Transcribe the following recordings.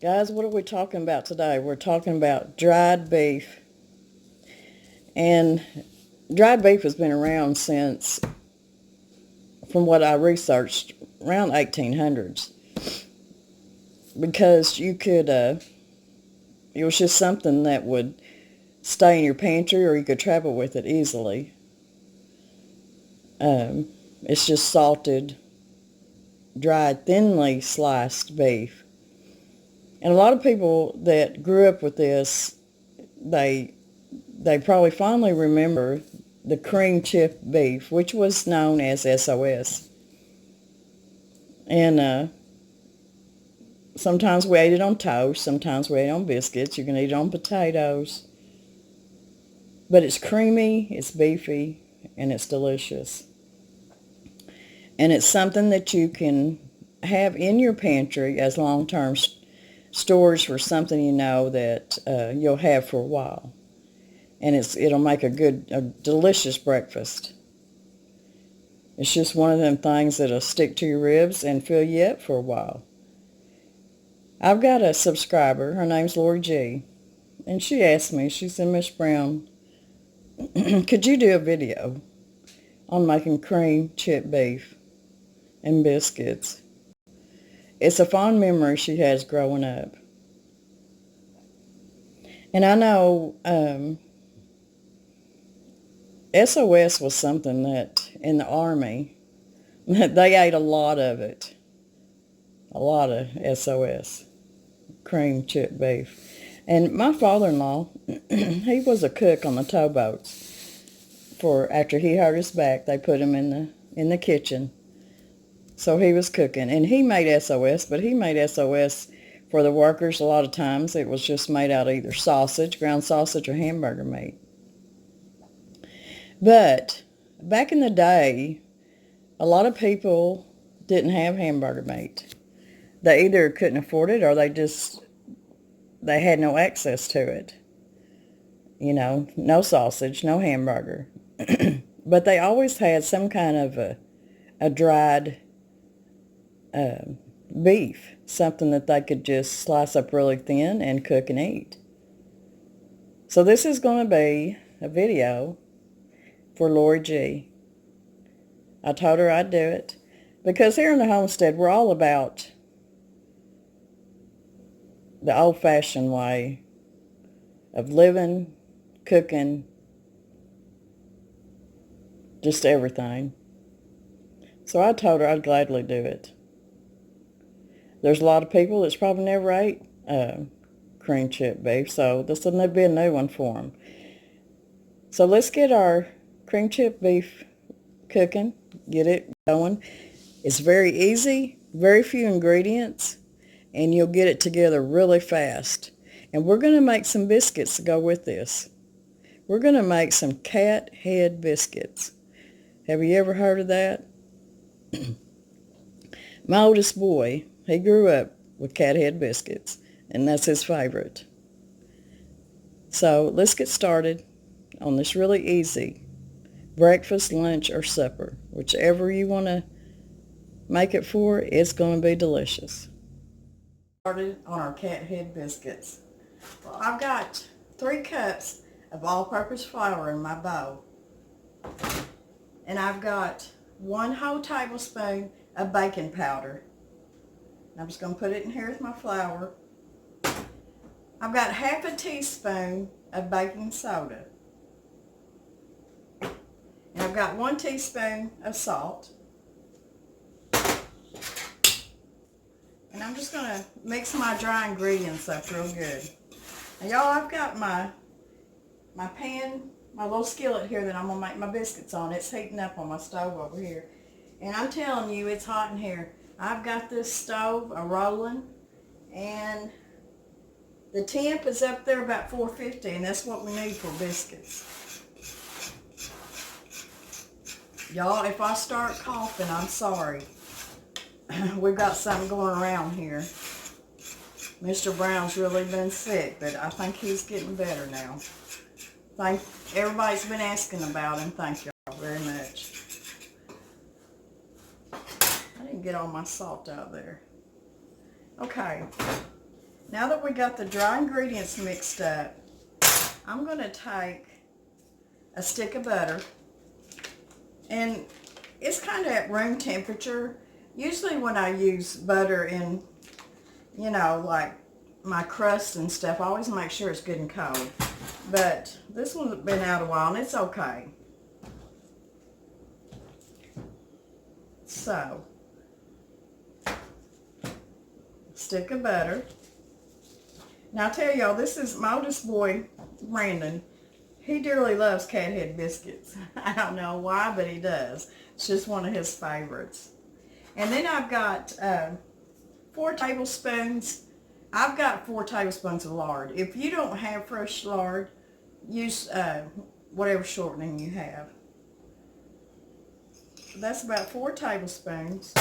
Guys, what are we talking about today? We're talking about dried beef. And dried beef has been around since, from what I researched, around 1800s. Because it was just something that would stay in your pantry or you could travel with it easily. It's just salted, dried, thinly sliced beef. And a lot of people that grew up with this, they probably fondly remember the cream chip beef, which was known as SOS. And sometimes we ate it on toast, sometimes we ate it on biscuits. You can eat it on potatoes. But it's creamy, it's beefy, and it's delicious. And it's something that you can have in your pantry as long-term storage for something you know that you'll have for a while. And it'll make a delicious breakfast. It's just one of them things that'll stick to your ribs and fill you up for a while. I've got a subscriber, her name's Lori G, and she asked me, she said, Miss Brown, could you do a video on making cream chip beef and biscuits? It's a fond memory she has growing up. And I know SOS was something that in the Army, they ate a lot of it. A lot of SOS, cream chip beef. And my father-in-law, he was a cook on the towboats. After he hurt his back, they put him in the kitchen. So he was cooking, and he made SOS, but he made SOS for the workers. A lot of times it was just made out of either sausage, ground sausage, or hamburger meat. But back in the day, a lot of people didn't have hamburger meat. They either couldn't afford it or they had no access to it. You know, no sausage, no hamburger. But they always had some kind of a dried beef, something that they could just slice up really thin and cook and eat. So this is going to be a video for Lori G. I told her I'd do it because here in the homestead we're all about the old-fashioned way of living, cooking, just everything. So I told her I'd gladly do it. There's a lot of people that's probably never ate cream chip beef, so this will be a new one for them. So let's get our cream chip beef cooking, get it going. It's very easy, very few ingredients, and you'll get it together really fast. And we're going to make some biscuits to go with this. We're going to make some cat head biscuits. Have you ever heard of that? My oldest boy, he grew up with cat head biscuits, and that's his favorite. So let's get started on this really easy breakfast, lunch, or supper. Whichever you want to make it for, it's going to be delicious. Started on our cat head biscuits. Well, I've got 3 cups of all-purpose flour in my bowl. And I've got 1 whole tablespoon of baking powder. I'm just going to put it in here with my flour. I've got half a teaspoon of baking soda. And I've got 1 teaspoon of salt. And I'm just going to mix my dry ingredients up real good. Now y'all, I've got my pan, my little skillet here that I'm going to make my biscuits on. It's heating up on my stove over here. And I'm telling you, it's hot in here. I've got this stove a-rolling, and the temp is up there about 450, and that's what we need for biscuits. Y'all, if I start coughing, I'm sorry. We've got something going around here. Mr. Brown's really been sick, but I think he's getting better now. Everybody's been asking about him. Thank y'all very much. I didn't get all my salt out there. Okay. Now that we got the dry ingredients mixed up, I'm going to take a stick of butter, and it's kind of at room temperature. Usually when I use butter in, you know, like my crust and stuff, I always make sure it's good and cold. But this one's been out a while and it's okay. So, stick of butter. Now I tell y'all, this is my oldest boy, Brandon. He dearly loves cat head biscuits. I don't know why, but he does. It's just one of his favorites. And then I've got 4 tablespoons. I've got 4 tablespoons of lard. If you don't have fresh lard, use whatever shortening you have. That's about 4 tablespoons.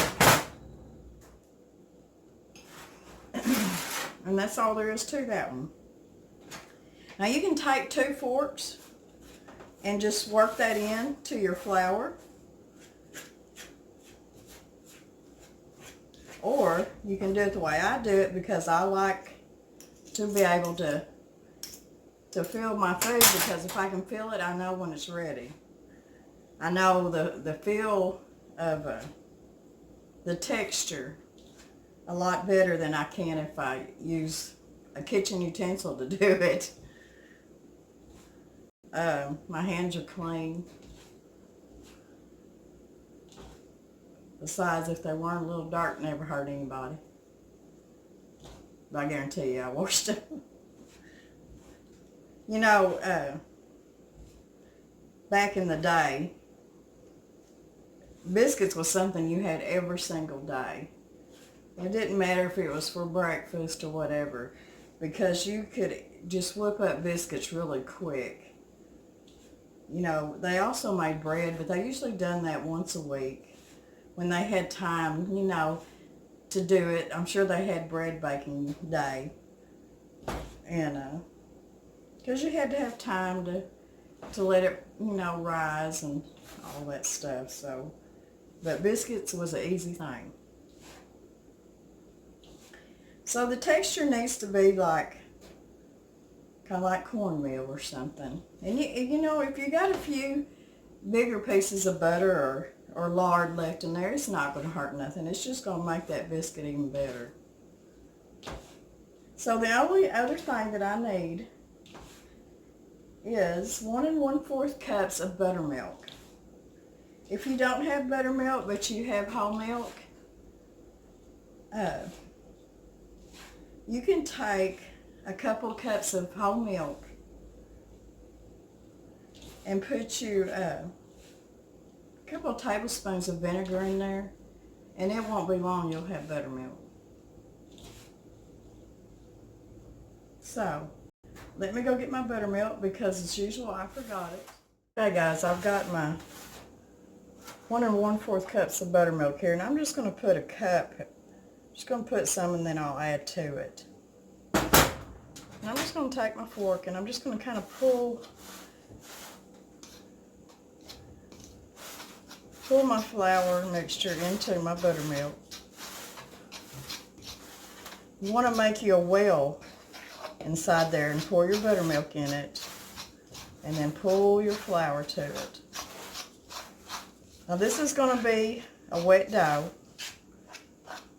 And that's all there is to that one. Now you can take 2 forks and just work that in to your flour. Or you can do it the way I do it, because I like to be able to feel my food, because if I can feel it, I know when it's ready. I know the feel of the texture a lot better than I can if I use a kitchen utensil to do it. My hands are clean. Besides, if they weren't a little dark, never hurt anybody. But I guarantee you I washed them. You know, back in the day, biscuits was something you had every single day. It didn't matter if it was for breakfast or whatever, because you could just whip up biscuits really quick. You know, they also made bread, but they usually done that once a week when they had time, you know, to do it. I'm sure they had bread baking day. And because you had to have time to let it, you know, rise and all that stuff. So, but biscuits was an easy thing. So the texture needs to be like, kind of like cornmeal or something. And you know, if you got a few bigger pieces of butter or lard left in there, it's not going to hurt nothing. It's just going to make that biscuit even better. So the only other thing that I need is 1 1/4 cups of buttermilk. If you don't have buttermilk but you have whole milk, you can take a couple cups of whole milk and put your couple of tablespoons of vinegar in there, and it won't be long you'll have buttermilk. So, let me go get my buttermilk, because as usual I forgot it. Okay guys, I've got my 1 1/4 cups of buttermilk here, and I'm just going to put a cup, just going to put some and then I'll add to it. And I'm just going to take my fork and I'm just going to kind of pull my flour mixture into my buttermilk. You want to make you a well inside there and pour your buttermilk in it, and then pull your flour to it. Now this is going to be a wet dough.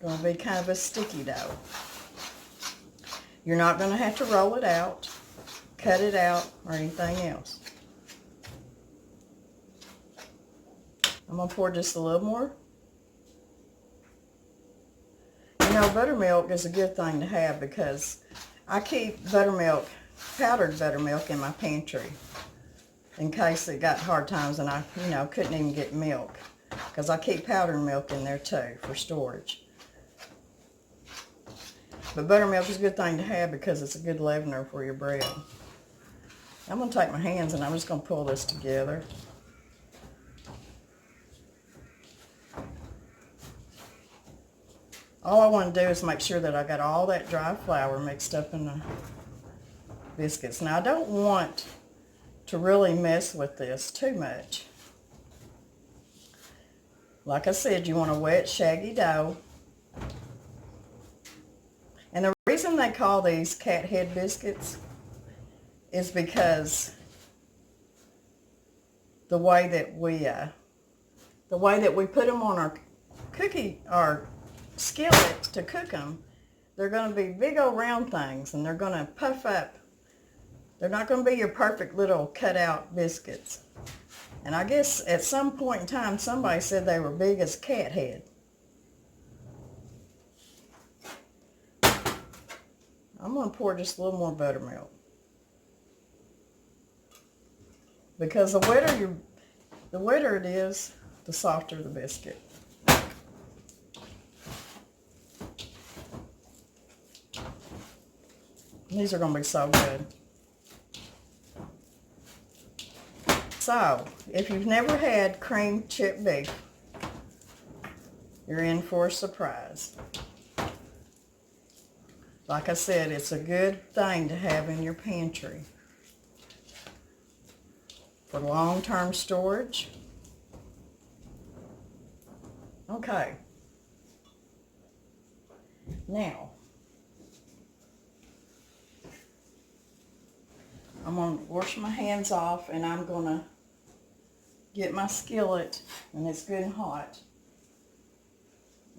Going to be kind of a sticky dough. You're not going to have to roll it out, cut it out, or anything else. I'm going to pour just a little more. You know, buttermilk is a good thing to have, because I keep buttermilk, powdered buttermilk, in my pantry in case it got hard times and I, you know, couldn't even get milk, because I keep powdered milk in there too for storage. But buttermilk is a good thing to have because it's a good leavener for your bread. I'm going to take my hands and I'm just going to pull this together. All I want to do is make sure that I got all that dry flour mixed up in the biscuits. Now I don't want to really mess with this too much. Like I said, you want a wet, shaggy dough. And the reason reason they call these cat head biscuits is because the way that we put them on our skillet to cook them, they're going to be big old round things, and they're going to puff up. They're not going to be your perfect little cutout biscuits. And I guess at some point in time, somebody said they were big as a cat head. I'm going to pour just a little more buttermilk. Because the wetter it is, the softer the biscuit. These are going to be so good. So, if you've never had cream chip beef, you're in for a surprise. Like I said, it's a good thing to have in your pantry for long-term storage. Okay. Now, I'm going to wash my hands off, and I'm going to get my skillet, and it's good and hot.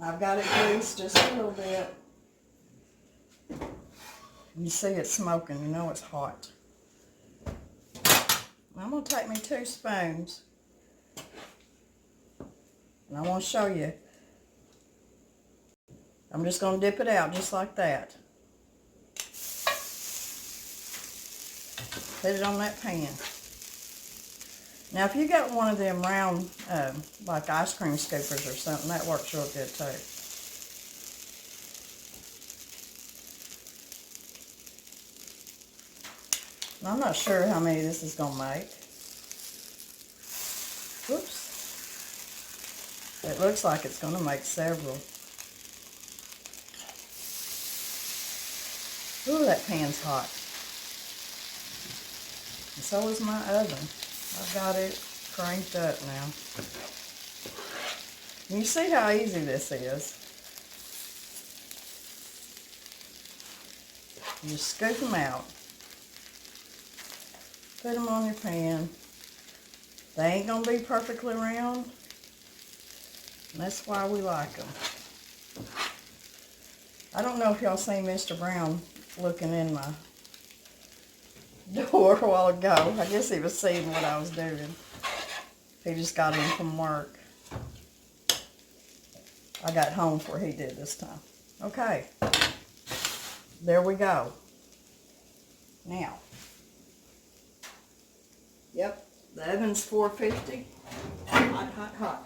I've got it greased just a little bit. You see it's smoking, you know it's hot. I'm going to take me 2 spoons, and I want to show you. I'm just going to dip it out just like that. Put it on that pan. Now if you got one of them round, like ice cream scoopers or something, that works real good too. I'm not sure how many this is going to make. Whoops. It looks like it's going to make several. Ooh, that pan's hot. And so is my oven. I've got it cranked up now. And you see how easy this is. You just scoop them out. Put them on your pan. They ain't going to be perfectly round. And that's why we like them. I don't know if y'all seen Mr. Brown looking in my door a while ago. I guess he was seeing what I was doing. He just got in from work. I got home before he did this time. Okay. There we go. Now. Yep, the oven's 450. Hot, hot, hot.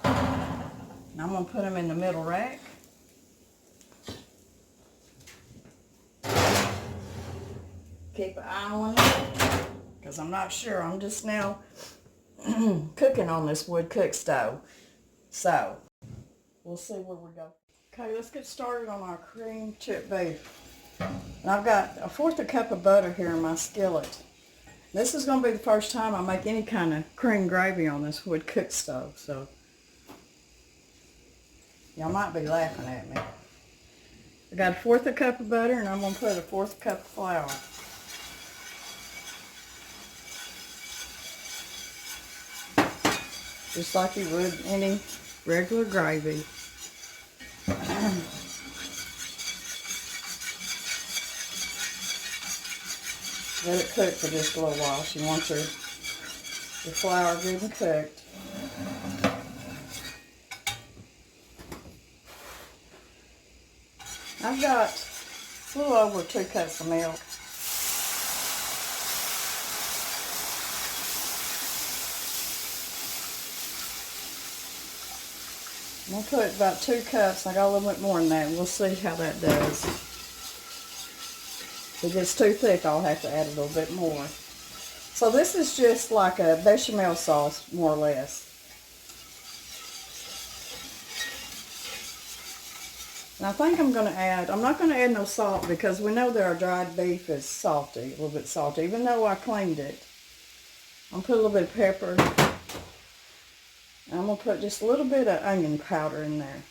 And I'm going to put them in the middle rack. Keep an eye on it, because I'm not sure. I'm just now cooking on this wood cook stove. So, we'll see where we go. Okay, let's get started on our cream chip beef. And I've got 1/4 cup of butter here in my skillet. This is going to be the first time I make any kind of cream gravy on this wood cook stove, so y'all might be laughing at me. I got 1/4 cup of butter, and I'm going to put 1/4 cup of flour. Just like you would any regular gravy. Let it cook for just a little while. She wants your flour good and cooked. I've got a little over 2 cups of milk. I'm going to put about 2 cups. I got a little bit more than that. We'll see how that does. If it gets too thick, I'll have to add a little bit more. So this is just like a bechamel sauce, more or less. And I think I'm going to add, I'm not going to add no salt because we know that our dried beef is salty, a little bit salty, even though I cleaned it. I'm going to put a little bit of pepper. And I'm going to put just a little bit of onion powder in there.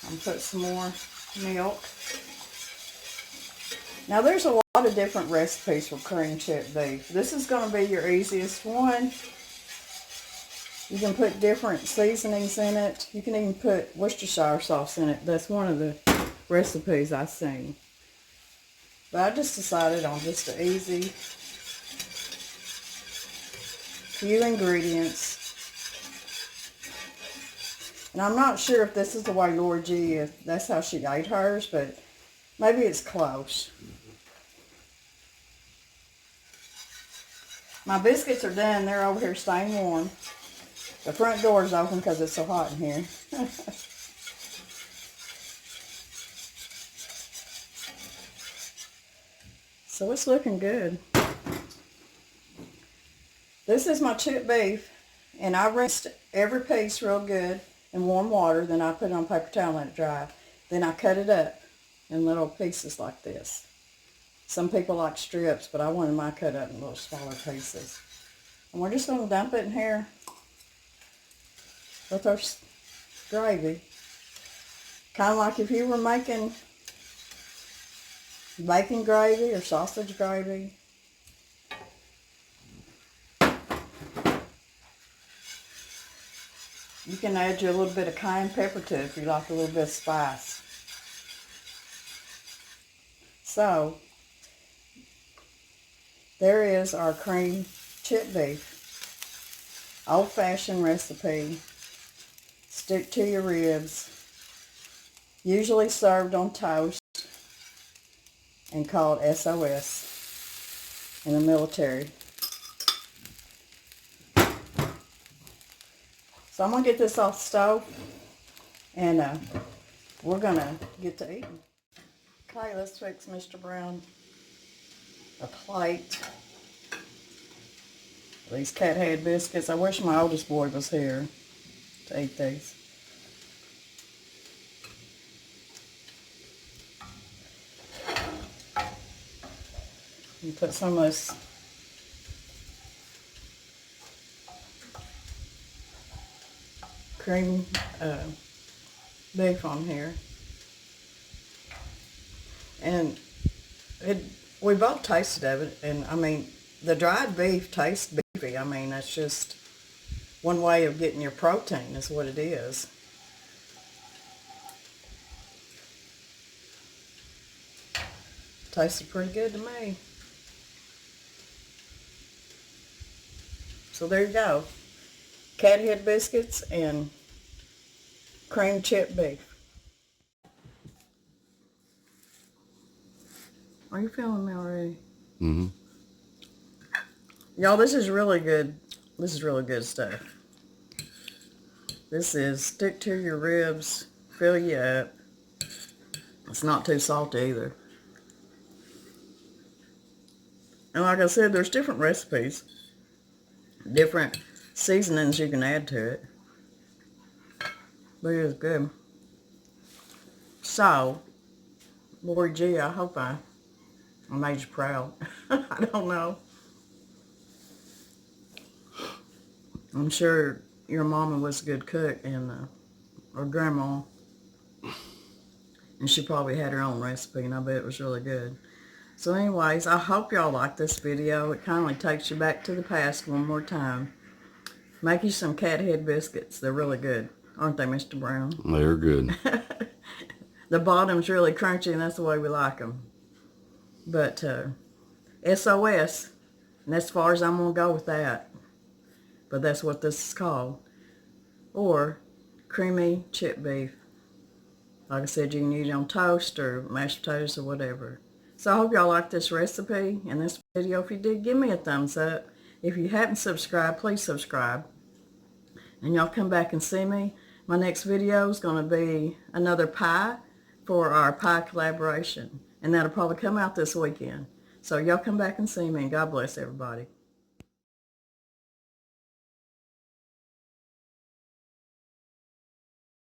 and put some more milk. Now there's a lot of different recipes for cream chipped beef. This is going to be your easiest one. You can put different seasonings in it. You can even put Worcestershire sauce in it. That's one of the recipes I've seen. But I just decided on just the easy few ingredients. And I'm not sure if this is the way Lori G is. That's how she ate hers, but maybe it's close. My biscuits are done. They're over here staying warm. The front door is open because it's so hot in here. So it's looking good. This is my chipped beef, and I rinsed every piece real good in warm water. Then I put it on paper towel and let it dry. Then I cut it up in little pieces like this. Some people like strips, but I wanted mine cut up in little smaller pieces. And we're just going to dump it in here with our gravy. Kind of like if you were making bacon gravy or sausage gravy. You can add a little bit of cayenne pepper to it if you like a little bit of spice. So, there is our cream chipped beef. Old-fashioned recipe. Stick to your ribs. Usually served on toast and called SOS in the military. So I'm going to get this off the stove, and we're going to get to eating. Okay, let's fix Mr. Brown a plate. These cat head biscuits. I wish my oldest boy was here to eat these. And put some of this cream beef on here. And we both tasted of it, and I mean, the dried beef tastes beefy. I mean, that's just one way of getting your protein is what it is. Tasted pretty good to me. So there you go. Cat head biscuits and cream chipped beef. Are you feeling me already? Mm-hmm. Y'all, this is really good. This is really good stuff. This is stick to your ribs, fill you up. It's not too salty either. And like I said, there's different recipes. Different seasonings you can add to it. But it is good. So, Lori G, I hope I made you proud. I don't know. I'm sure your mama was a good cook, and or grandma. And she probably had her own recipe, and I bet it was really good. So anyways, I hope y'all like this video. It kind of takes you back to the past one more time. Make you some cat head biscuits. They're really good. Aren't they, Mr. Brown? They're good. The bottom's really crunchy, and that's the way we like them. But SOS, and as far as I'm going to go with that. But that's what this is called. Or creamy chipped beef. Like I said, you can eat it on toast or mashed potatoes or whatever. So I hope y'all like this recipe and this video. If you did, give me a thumbs up. If you haven't subscribed, please subscribe. And y'all come back and see me. My next video is going to be another pie for our pie collaboration. And that'll probably come out this weekend. So y'all come back and see me, and God bless everybody.